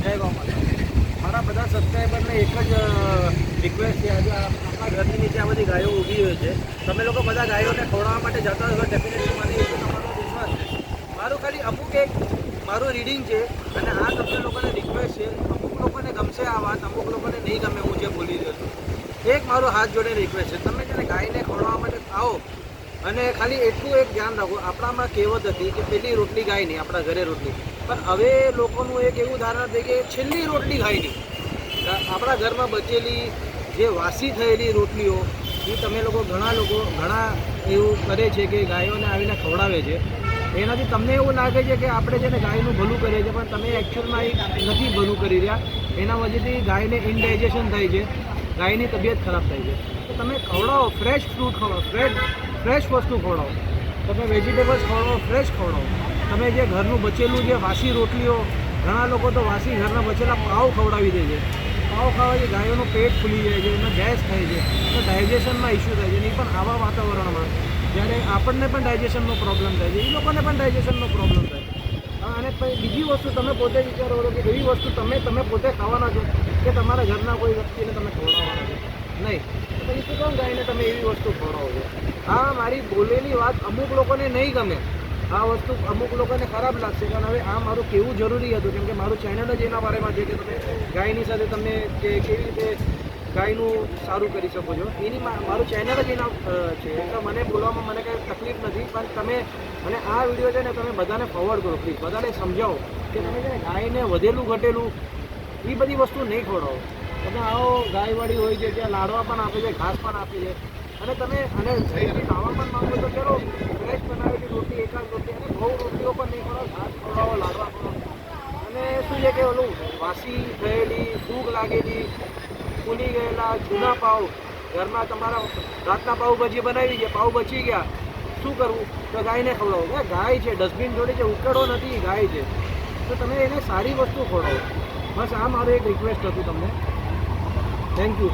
જય ગૌ માતા. મારા બધા સબસ્ક્રાઈબરને એક જ રિક્વેસ્ટ છે. આજે આપણા ઘરની નીચે આ બધી ગાયો ઊભી હોય છે. તમે લોકો બધા ગાયોને ખવડાવવા માટે જતા હોય ડેફિનેટલી મને એ તમારો વિશ્વાસ છે. મારું ખાલી અમુક એક મારું રીડિંગ છે અને આ તમને લોકોને રિક્વેસ્ટ છે. અમુક લોકોને ગમશે આ વાત, અમુક લોકોને નહીં ગમે હું જે બોલી રહ્યો છું. એક મારો હાથ જોડે રિક્વેસ્ટ છે, તમે જ્યારે ગાયને ખવડાવવા માટે આવો અને ખાલી એટલું એક ધ્યાન રાખો. આપણામાં કહેવત હતી કે પેલી રોટલી ગાય નહીં, આપણા ઘરે રોટલી. પણ હવે લોકોનું એક એવું ધારણા થઈ કે છેલ્લી રોટલી ગાયની. આપણા ઘરમાં બચેલી જે વાસી થયેલી રોટલીઓ એ તમે ઘણા એવું કરે છે કે ગાયોને આવીને ખવડાવે છે. એનાથી તમને એવું લાગે છે કે આપણે જેને ગાયનું ભલું કરીએ છીએ, પણ તમે એકચ્યુઅલમાં એ નથી ભલું કરી રહ્યા. એના વજહથી ગાયને ઇનડાઇજેશન થાય છે, ગાયની તબિયત ખરાબ થાય છે. તો તમે ખવડાવો, ફ્રેશ ફ્રૂટ ખવડાવો, ફ્રેશ વસ્તુ ખવડાવો, તમે વેજીટેબલ્સ ખવડાવો, ફ્રેશ ખવડાવો. તમે જે ઘરનું બચેલું જે વાસી રોટલીઓ, ઘણા લોકો તો વાસી ઘરના બચેલા પાવ ખવડાવી દે છે. પાવ ખાવાથી ગાયોનું પેટ ફૂલી જાય છે, એમાં ગેસ થાય છે, તો ડાયજેશનમાં ઇસ્યુ થાય છે. નહીં પણ આવા વાતાવરણમાં જ્યારે આપણને પણ ડાયજેશનનો પ્રોબ્લેમ થાય છે, એ લોકોને પણ ડાયજેશનનો પ્રોબ્લેમ થાય. અને બીજી વસ્તુ તમે પોતે વિચારો કે એવી વસ્તુ તમે પોતે ખાવાના છો કે તમારા ઘરના કોઈ વ્યક્તિને તમે ખવડાવવાના છો નહીં, તો પછી શું કામ ગાયને તમે એવી વસ્તુ ખવડાવો છો? હા, મારી બોલેલી વાત અમુક લોકોને નહીં ગમે, આ વસ્તુ અમુક લોકોને ખરાબ લાગશે. કારણ હવે આ મારું કહેવું જરૂરી હતું, કેમ કે મારું ચેનલ જ એના બારેમાં છે કે તમે ગાયની સાથે તમે કેવી રીતે ગાયનું સારું કરી શકો છો. મારું ચેનલ જ એના છે. એટલે મને બોલવામાં મને કંઈ તકલીફ નથી. પણ તમે મને આ વિડીયો છે ને તમે બધાને ફોરવર્ડ કરો પ્લીઝ. બધાને સમજાવો કે તમે છે ને ગાયને વધેલું ઘટેલું એ બધી વસ્તુ નહીં ખવડાવો. તમે આવો, ગાયવાળી હોય છે ત્યાં લાડવા પણ આપે છે, ઘાસ પણ આપે છે. અને તમે ખાવા પણ માંગો તો ચલો ફ્રેશ બનાવેલી રોટલી, એકાદ રોટલી, અને બહુ રોટલીઓ પણ નહીં ખવડાવો, ઘાસ ખવડાવો, લાડવા ખવડાવો. અને શું છે કે ઓલું વાસી થયેલી, ફૂગ લાગેલી, ફૂલી ગયેલા જૂના પાવ ઘરમાં તમારા રાતના પાઉંભાજી બનાવી ગયા, પાઉં બચી ગયા, શું કરવું? તો ગાયને ખવડાવો. ગાય છે, ડસ્ટબિન જોડે છે, ઉકેડો નથી, ગાય છે. તો તમે એને સારી વસ્તુ ખવડાવો. બસ આ મારું એક રિક્વેસ્ટ હતું તમને. Thank you.